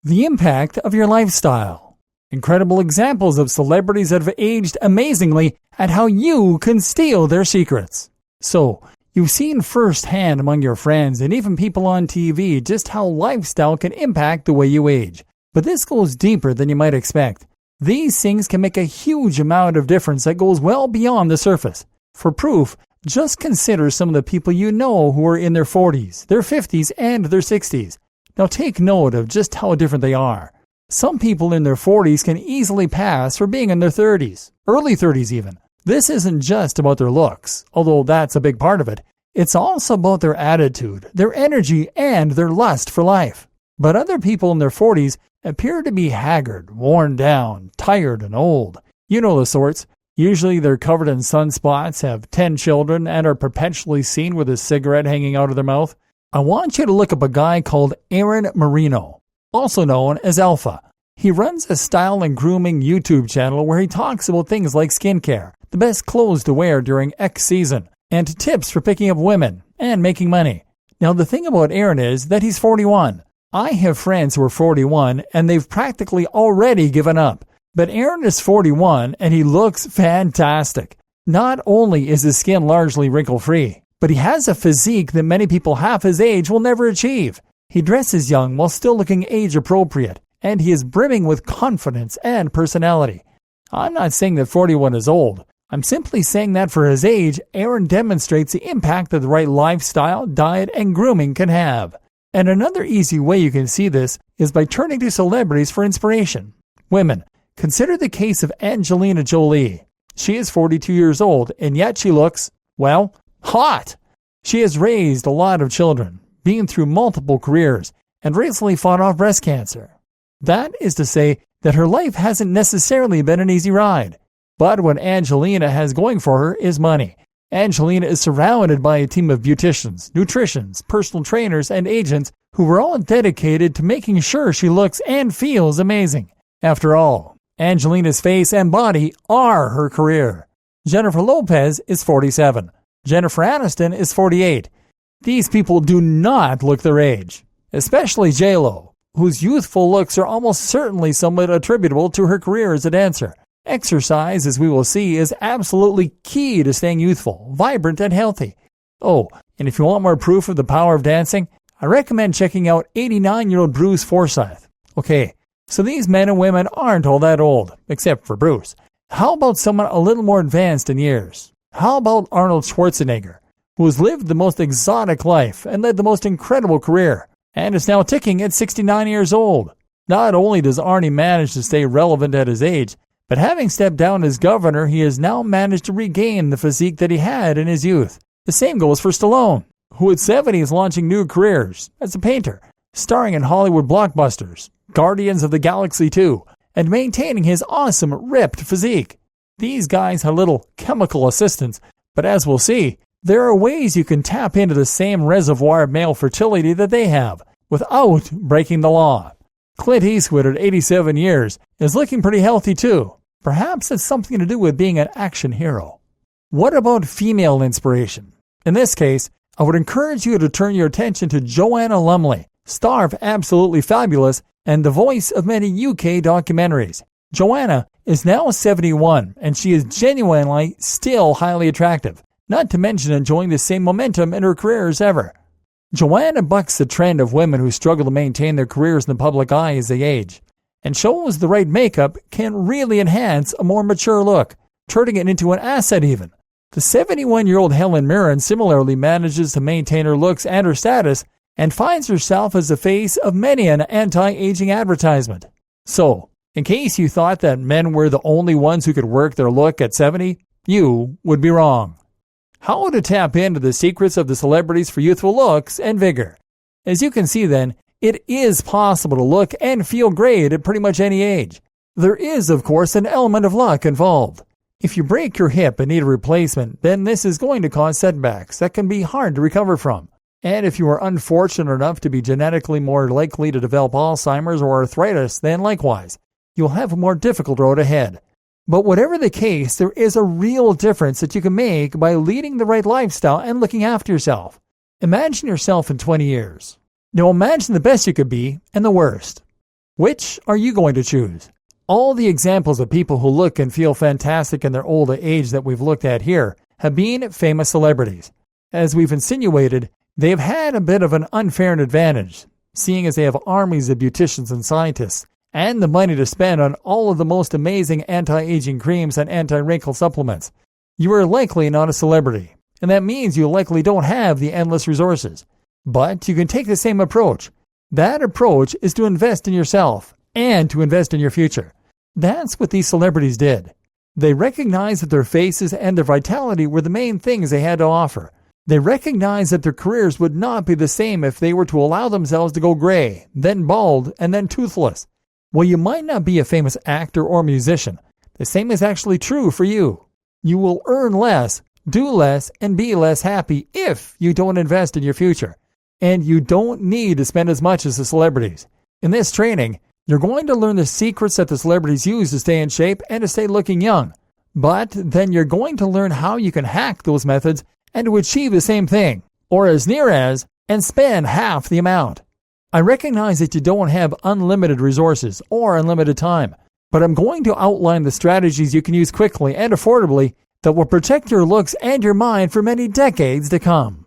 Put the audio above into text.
The impact of your lifestyle. Incredible examples of celebrities that have aged amazingly and how you can steal their secrets. So, you've seen firsthand among your friends and even people on TV just how lifestyle can impact the way you age. But this goes deeper than you might expect. These things can make a huge amount of difference that goes well beyond the surface. For proof, just consider some of the people you know who are in their 40s, their 50s, and their 60s. Now take note of just how different they are. Some people in their 40s can easily pass for being in their 30s, early 30s even. This isn't just about their looks, although that's a big part of it. It's also about their attitude, their energy, and their lust for life. But other people in their 40s appear to be haggard, worn down, tired, and old. You know the sorts. Usually they're covered in sunspots, have 10 children, and are perpetually seen with a cigarette hanging out of their mouth. I want you to look up a guy called Aaron Marino, also known as Alpha. He runs a style and grooming YouTube channel where he talks about things like skincare, the best clothes to wear during X season, and tips for picking up women and making money. Now the thing about Aaron is that he's 41. I have friends who are 41 and they've practically already given up. But Aaron is 41 and he looks fantastic. Not only is his skin largely wrinkle-free, but he has a physique that many people half his age will never achieve. He dresses young while still looking age-appropriate, and he is brimming with confidence and personality. I'm not saying that 41 is old. I'm simply saying that for his age, Aaron demonstrates the impact that the right lifestyle, diet, and grooming can have. And another easy way you can see this is by turning to celebrities for inspiration. Women, consider the case of Angelina Jolie. She is 42 years old, and yet she looks, well, hot. She has raised a lot of children, been through multiple careers, and recently fought off breast cancer. That is to say that her life hasn't necessarily been an easy ride. But what Angelina has going for her is money. Angelina is surrounded by a team of beauticians, nutritionists, personal trainers, and agents who are all dedicated to making sure she looks and feels amazing. After all, Angelina's face and body are her career. Jennifer Lopez is 47. Jennifer Aniston is 48. These people do not look their age, especially J-Lo, whose youthful looks are almost certainly somewhat attributable to her career as a dancer. Exercise, as we will see, is absolutely key to staying youthful, vibrant, and healthy. Oh, and if you want more proof of the power of dancing, I recommend checking out 89-year-old Bruce Forsyth. Okay, so these men and women aren't all that old, except for Bruce. How about someone a little more advanced in years? How about Arnold Schwarzenegger, who has lived the most exotic life and led the most incredible career, and is now ticking at 69 years old? Not only does Arnie manage to stay relevant at his age, but having stepped down as governor, he has now managed to regain the physique that he had in his youth. The same goes for Stallone, who at 70 is launching new careers as a painter, starring in Hollywood blockbusters, Guardians of the Galaxy 2, and maintaining his awesome ripped physique. These guys have little chemical assistance, but as we'll see, there are ways you can tap into the same reservoir of male fertility that they have, without breaking the law. Clint Eastwood at 87 years is looking pretty healthy too. Perhaps it's something to do with being an action hero. What about female inspiration? In this case, I would encourage you to turn your attention to Joanna Lumley, star of Absolutely Fabulous and the voice of many UK documentaries. Joanna is now 71 and she is genuinely still highly attractive, not to mention enjoying the same momentum in her career as ever. Joanna bucks the trend of women who struggle to maintain their careers in the public eye as they age, and shows the right makeup can really enhance a more mature look, turning it into an asset even. The 71-year-old Helen Mirren similarly manages to maintain her looks and her status, and finds herself as the face of many an anti-aging advertisement. So, in case you thought that men were the only ones who could work their look at 70, you would be wrong. How to tap into the secrets of the celebrities for youthful looks and vigor. As you can see then, it is possible to look and feel great at pretty much any age. There is, of course, an element of luck involved. If you break your hip and need a replacement, then this is going to cause setbacks that can be hard to recover from. And if you are unfortunate enough to be genetically more likely to develop Alzheimer's or arthritis, then likewise, you'll have a more difficult road ahead. But whatever the case, there is a real difference that you can make by leading the right lifestyle and looking after yourself. Imagine yourself in 20 years. Now imagine the best you could be and the worst. Which are you going to choose? All the examples of people who look and feel fantastic in their old age that we've looked at here have been famous celebrities. As we've insinuated, they've had a bit of an unfair advantage, seeing as they have armies of beauticians and scientists, and the money to spend on all of the most amazing anti-aging creams and anti-wrinkle supplements. You are likely not a celebrity, and that means you likely don't have the endless resources. But you can take the same approach. That approach is to invest in yourself and to invest in your future. That's what these celebrities did. They recognized that their faces and their vitality were the main things they had to offer. They recognized that their careers would not be the same if they were to allow themselves to go gray, then bald, and then toothless. While you might not be a famous actor or musician, the same is actually true for you. You will earn less, do less, and be less happy if you don't invest in your future. And you don't need to spend as much as the celebrities. In this training, you're going to learn the secrets that the celebrities use to stay in shape and to stay looking young. But then you're going to learn how you can hack those methods and to achieve the same thing, or as near as, and spend half the amount. I recognize that you don't have unlimited resources or unlimited time, but I'm going to outline the strategies you can use quickly and affordably that will protect your looks and your mind for many decades to come.